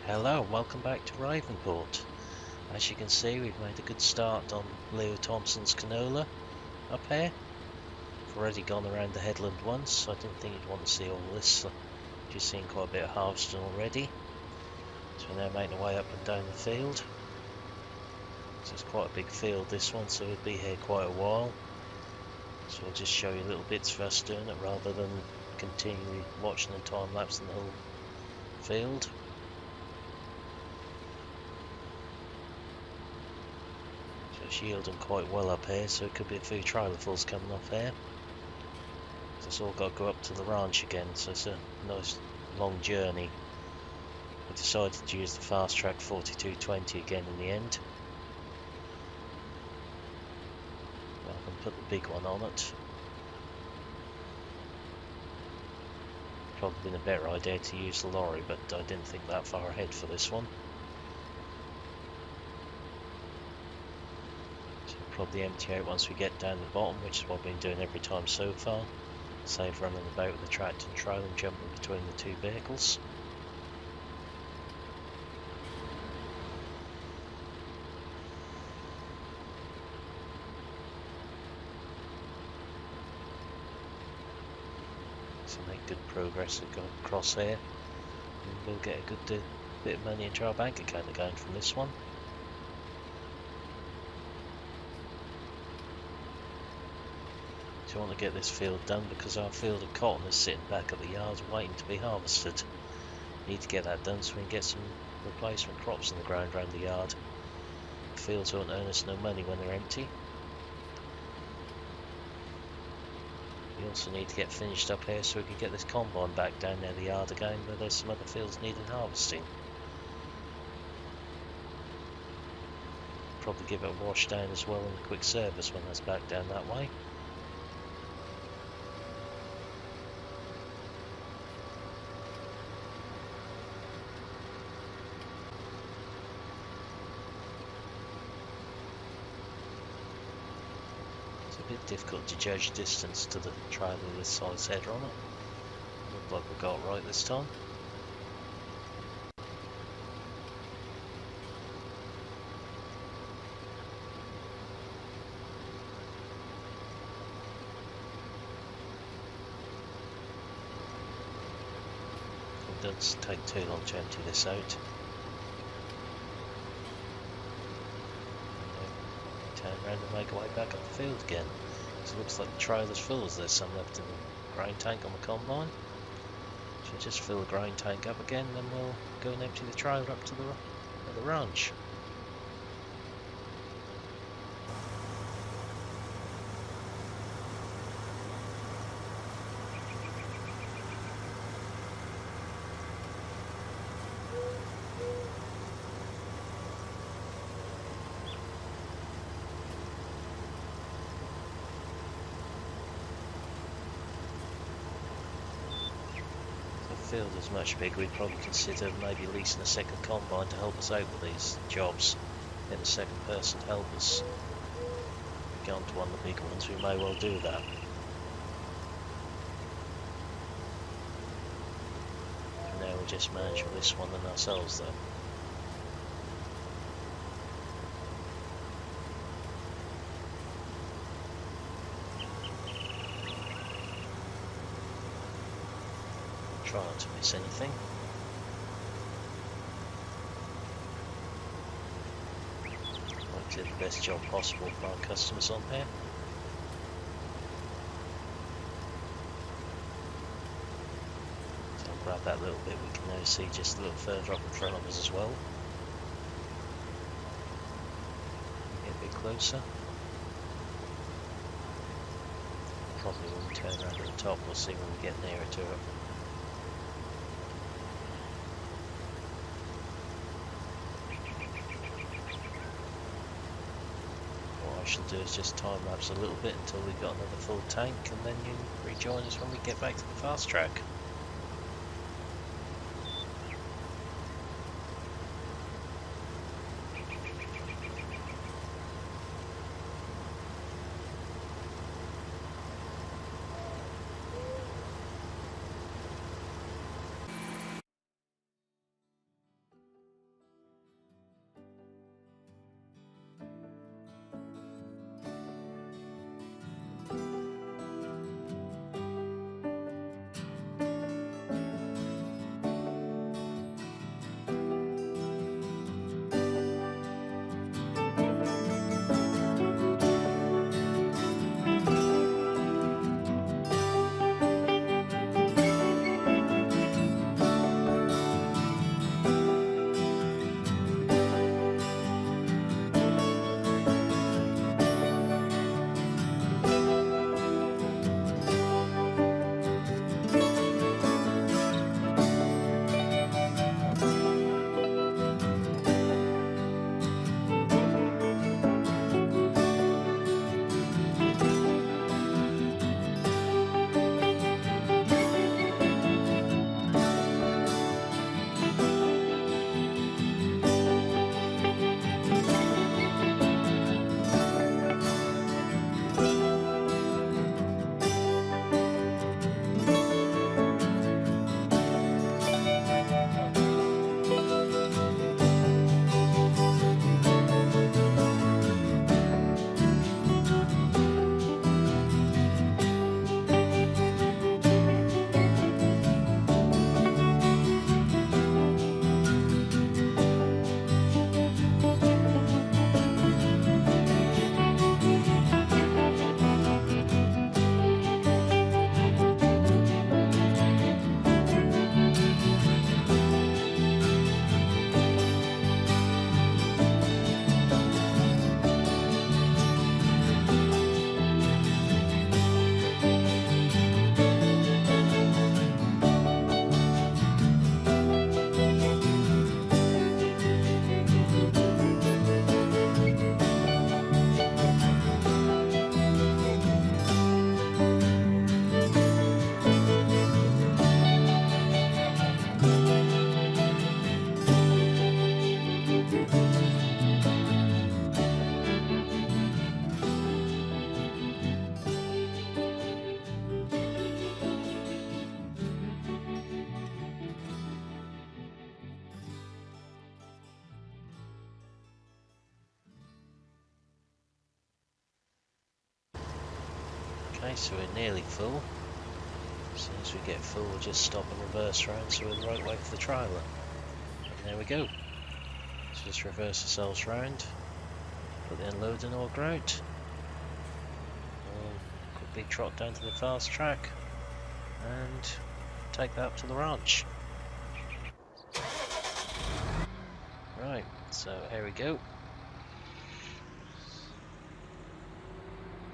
Hello and welcome back to Ravenport. As you can see, we've made a good start on Leo Thompson's Canola up here. I've already gone around the headland once, so I didn't think you'd want to see all this. Just seen quite a bit of harvesting already. So we're now making our way up and down the field. So it's quite a big field this one, so we'll be here quite a while. So I'll just show you little bits of us doing it rather than continually watching and time-lapsing the whole field. It's yielding quite well up here, so it could be a few trailerfuls coming off here. So it's all got to go up to the ranch again, so it's a nice long journey. I decided to use the fast track 4220 again in the end, rather than put the big one on it. Probably been a better idea to use the lorry, but I didn't think that far ahead for this one. Probably empty out once we get down the bottom, which is what we've been doing every time so far. Save running about with the tractor and trailer and jumping between the two vehicles. So make good progress across here, and we'll get a good bit of money into our bank account again from this one. So I want to get this field done because our field of cotton is sitting back at the yard waiting to be harvested. Need to get that done so we can get some replacement crops in the ground around the yard. The fields won't earn us no money when they're empty. We also need to get finished up here so we can get this combine back down near the yard again where there's some other fields needing harvesting. Probably give it a wash down as well in the quick service when that's back down that way. A bit difficult to judge distance to the trailer with this size header on it. Looked like we got it right this time. It doesn't take too long to empty this out. Turn around and make our way back up the field again. So it looks like the trailer's full as there's some left in the grain tank on the combine. So just fill the grain tank up again, then we'll go and empty the trailer up to the ranch. The field is much bigger. We'd probably consider maybe leasing a second combine to help us out with these jobs. Get a second person to help us. If we go on to one of the big ones, we may well do that. For now we'll just manage with this one and ourselves though. Try not to miss anything. I'll do the best job possible for our customers on here. So I'll grab that little bit we can now see just a little further up in front of us as well. Get a bit closer. Probably when we turn around at the top, we'll see when we get nearer to it. What I shall do is just time lapse a little bit until we've got another full tank, and then you can rejoin us when we get back to the fast track. so we're nearly full. As soon as we get full, we'll just stop and reverse round so we're the right way for the trailer. And there we go. So just reverse ourselves round, put the unloading auger out, and quickly trot down to the fast track and take that up to the ranch. Right, so here we go.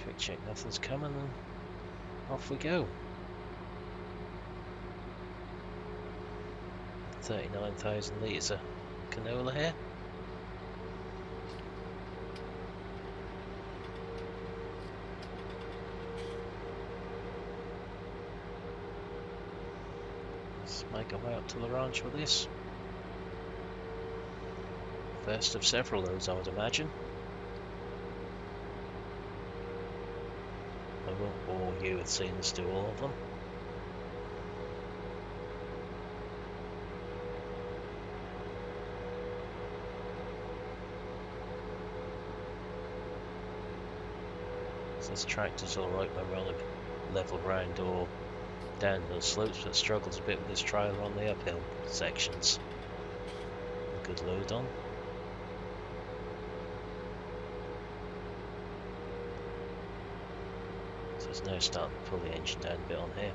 Quick check nothing's coming and off we go. 39,000 litres of canola here. Let's make our way up to the ranch with this. First of several loads, I would imagine. I won't bore you with seeing us do all of them. This tractor's alright when we're on a level ground or downhill slopes, but struggles a bit with this trailer on the uphill sections. A good load on. So it's now starting to pull the engine down a bit on here.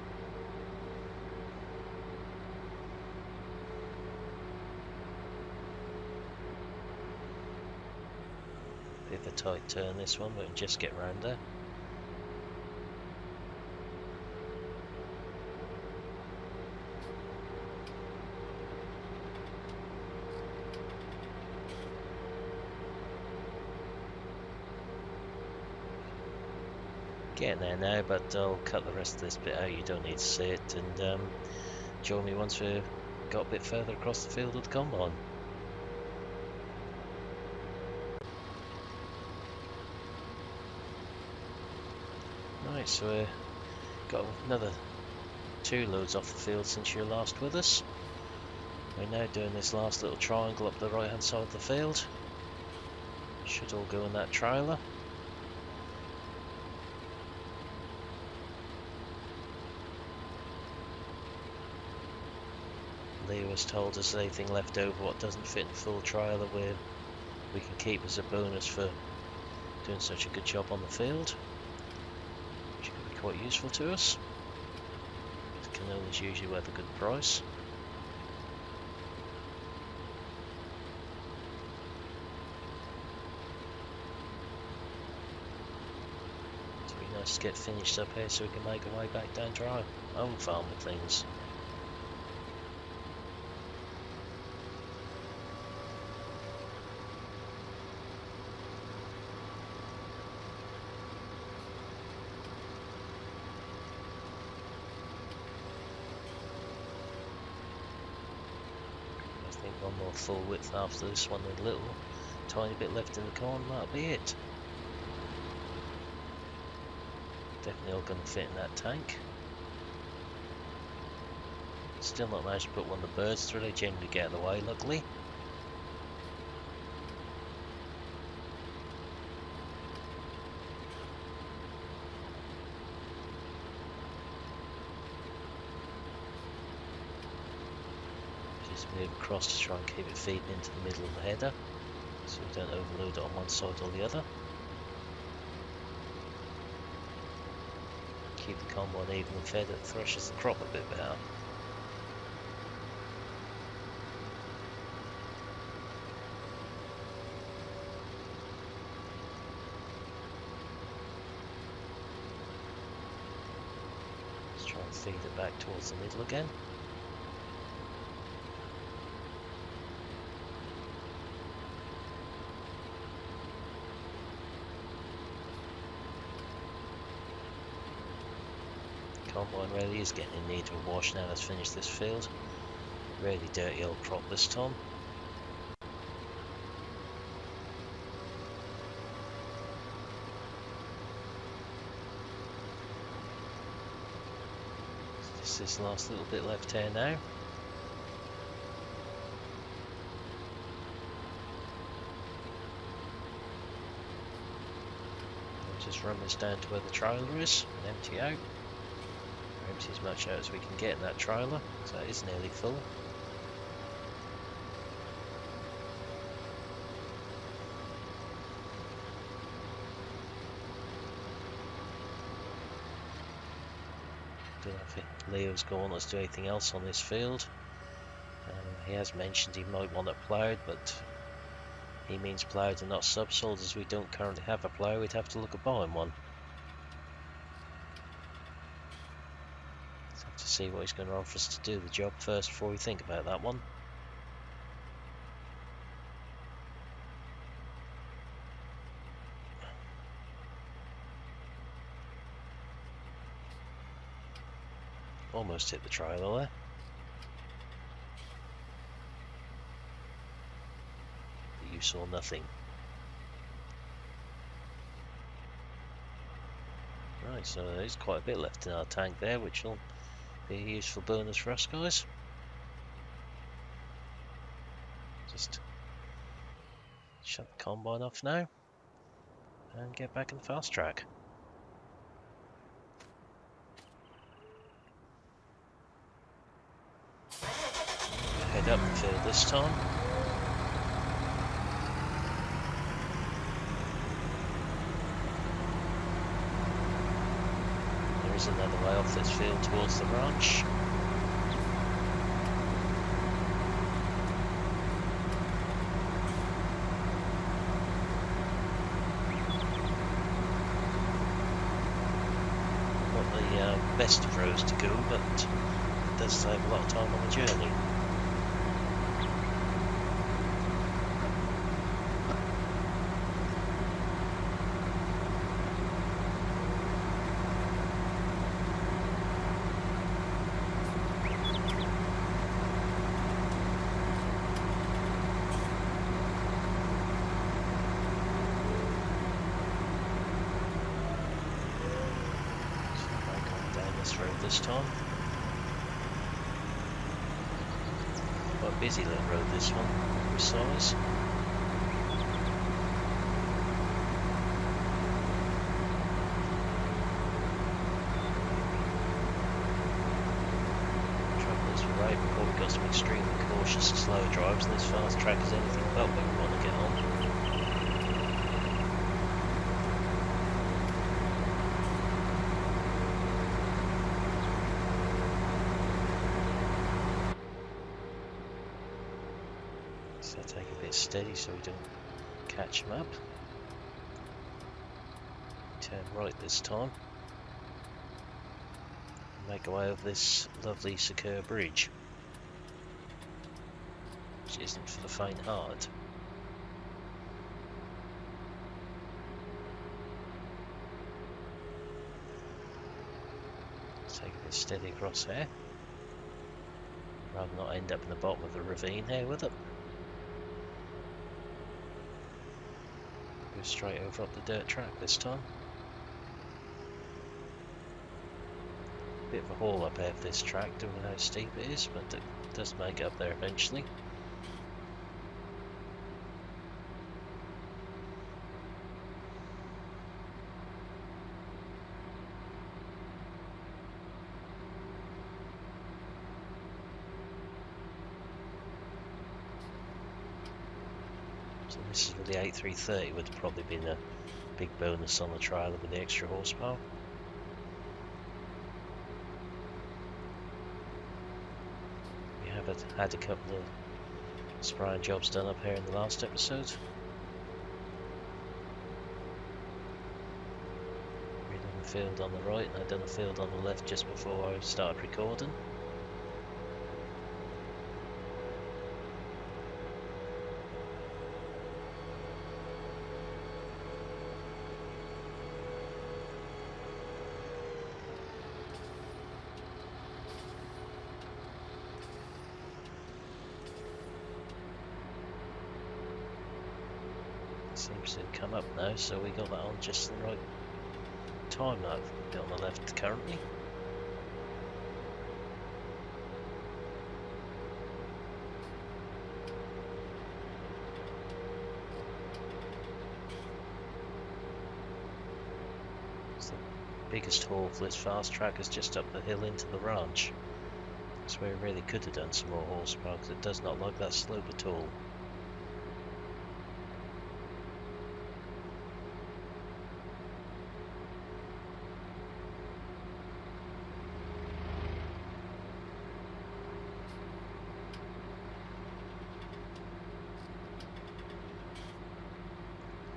Bit of a tight turn this one, but we can just get round there. Getting there now, but I'll cut the rest of this bit out, you don't need to see it, and join me once we've got a bit further across the field with the combine. Right, so we've got another 2 loads off the field since you were last with us. We're now doing this last little triangle up the right hand side of the field. Should all go in that trailer. Leo has told us anything left over what doesn't fit in the full trailer we can keep as a bonus for doing such a good job on the field, which could be quite useful to us. Canola is usually worth a good price. It'd be nice to get finished up here so we can make our way back down to our own farm with things. One more full width after this one, and a little tiny bit left in the corner, that'll be it. Definitely all going to fit in that tank. Still not managed to put one of the birds through, they generally get out of the way, luckily. Move across to try and keep it feeding into the middle of the header so we don't overload it on one side or the other. Keep the combine evenly fed, it threshes the crop a bit better. Let's try and feed it back towards the middle again. Combine really is getting in need of a wash now. Let's finish this field. Really dirty old crop this time. Just this last little bit left here now. Just run this down to where the trailer is and empty out. Empty as much out as we can get in that trailer, so that is nearly full. Don't know if Leo's going to do anything else on this field. He has mentioned he might want it ploughed, but he means ploughed and not subsoiled, as we don't currently have a plough. We'd have to look at buying one. So have to see what he's going to offer us to do the job first before we think about that one. Almost hit the trailer there. But you saw nothing. Right, so there's quite a bit left in our tank there, which will be a useful bonus for us guys. Just shut the combine off now and get back in the fast track. Head up the field this time. There is another way off this field towards the ranch. Not the best of roads to go, but it does save a lot of time on the journey. Road this time. Quite a busy little road this one, for size. Trouble is with Ravenport, we've got some extremely cautious and slow drives, and this fast track is anything but where we want to get on. So take a bit steady so we don't catch them up. Turn right this time. Make our way over this lovely secure bridge, which isn't for the faint heart. Let's take a bit steady across here, rather than not end up in the bottom of the ravine here with it. Go straight over up the dirt track this time. Bit of a haul up here for this track, don't know how steep it is, but it does make it up there eventually. So this is with the 8330, would have probably been a big bonus on the trailer with the extra horsepower. Had a couple of spraying jobs done up here in the last episode. We done a field on the right and I done a field on the left just before I started recording. Seems to have come up now, so we got that on just the right time. That bit on the left currently. The biggest haul for this fast track is just up the hill into the ranch. That's where we really could have done some more horsepower, because it does not like that slope at all.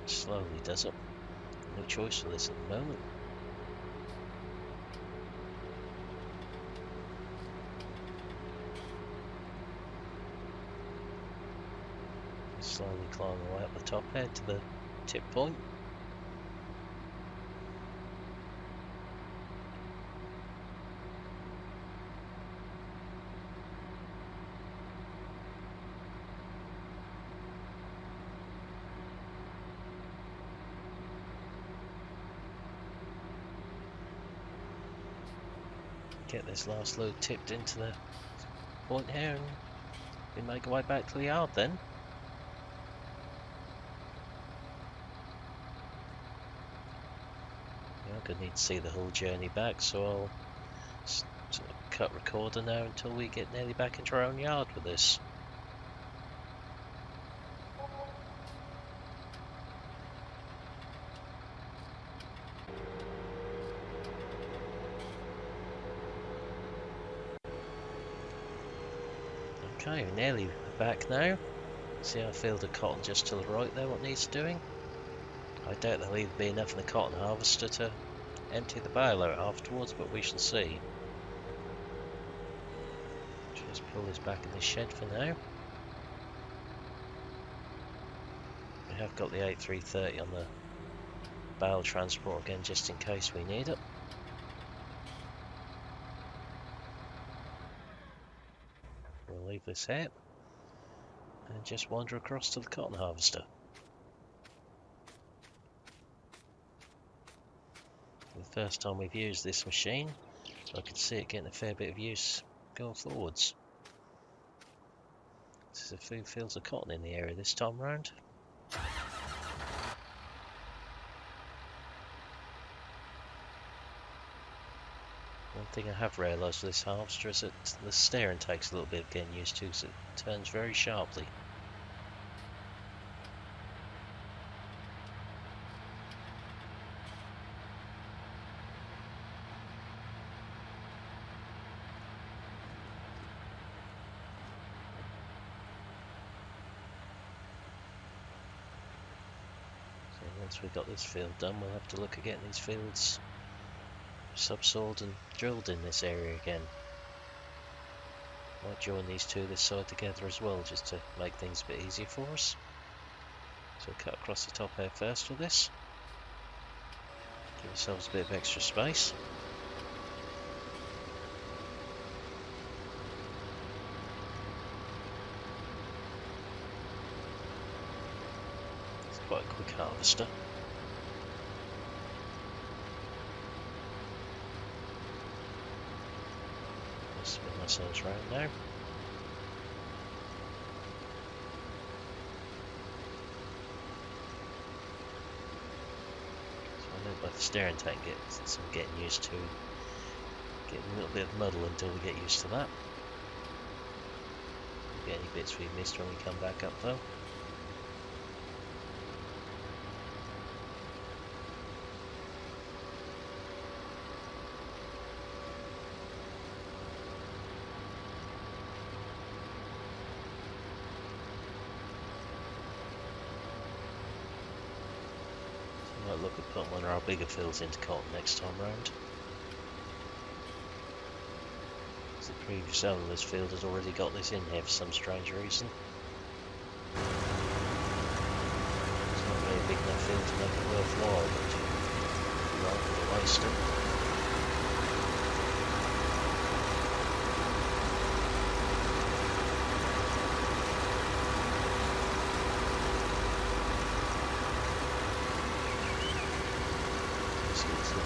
Slowly does it. No choice for this at the moment. Slowly climbing away up the top here to the tip point. Get this last load tipped into the point here and we make our way back to the yard then. I'm going to need to see the whole journey back, so I'll sort of cut recorder now until we get nearly back into our own yard with this. Okay, we're nearly back now. See our field of cotton just to the right there, what needs doing. I doubt there'll either be enough in the cotton harvester to empty the bale out afterwards, but we shall see. Just pull this back in the shed for now. We have got the 8330 on the bale transport again, just in case we need it. We'll leave this here and just wander across to the cotton harvester. The first time we've used this machine, I could see it getting a fair bit of use going forwards. There's a few fields of cotton in the area this time round. One thing I have realised with this harvester is that the steering takes a little bit of getting used to, because it turns very sharply. Once we've got this field done, we'll have to look at getting these fields subsoiled and drilled in this area again. Might join these two this side together as well, just to make things a bit easier for us. So cut across the top here first with this. Give ourselves a bit of extra space. It's quite a quick harvester. Spin ourselves round now. So I know by the steering tank gets some getting used to, getting a little bit of muddle until we get used to that. We'll get any bits we missed when we come back up though. Might look at putting one of our bigger fields into cotton next time round. The previous owner of this field has already got this in here for some strange reason. It's not really a big enough field to make it worthwhile, but rather than waste it.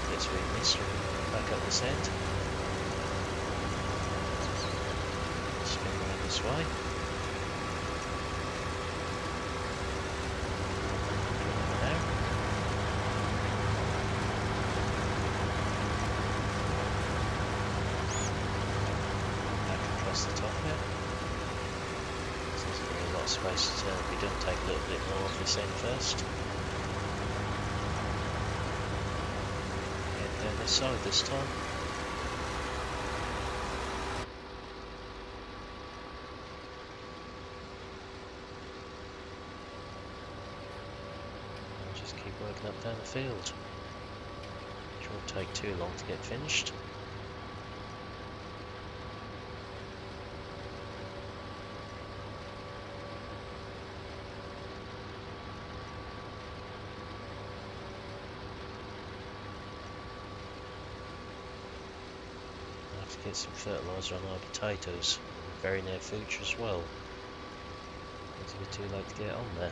Bits we missed back up this end. Spin around this way. Now. not supposed to turn if we don't take a little bit more off this end first. Head down this side this time. And just keep working up down the field. Which won't take too long to get finished. Get some fertiliser on our potatoes in the very near future as well. It's a bit too late to get on there.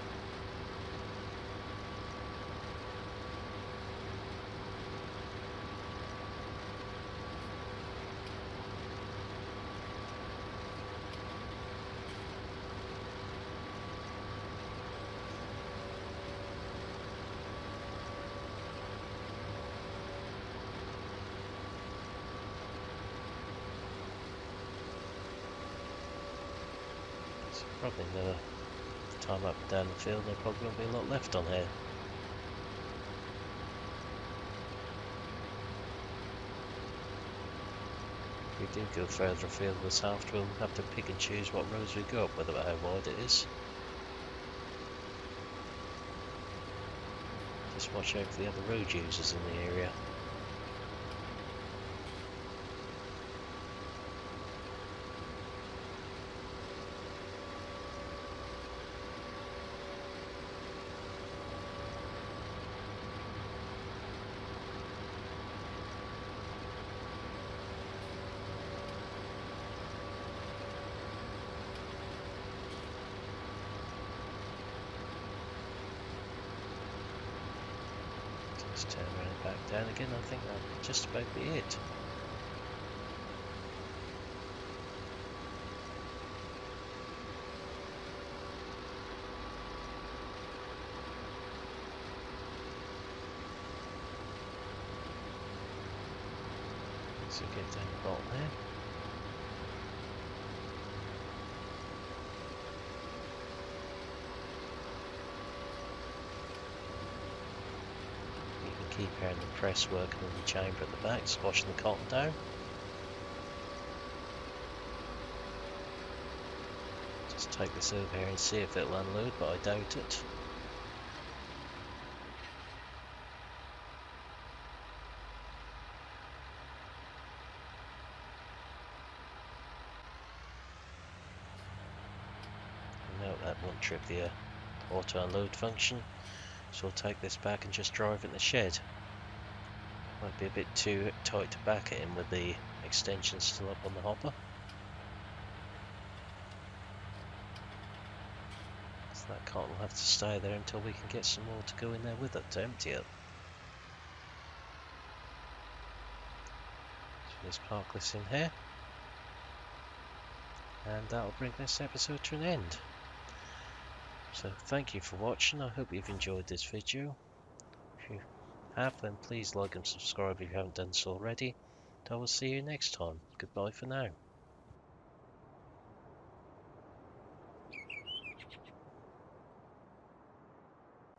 Probably another time up and down the field, there probably won't be a lot left on here. If we do go further afield this after, we'll have to pick and choose what roads we go up, whether how wide it is. Just watch out for the other road users in the area. Just turn around and back down again. I think that'll just about be it. So get down the bottom there. Keep hearing the press working in the chamber at the back, squashing the cotton down. Just take this over here and see if it'll unload, but I doubt it. No, that won't trip the auto unload function. So I'll take this back and just drive it in the shed. Might be a bit too tight to back it in with the extension still up on the hopper. So that cart will have to stay there until we can get some more to go in there with it to empty it. So let's park this in here. And that'll bring this episode to an end. So thank you for watching. I hope you've enjoyed this video. If you have, then please like and subscribe if you haven't done so already. And I will see you next time. Goodbye for now.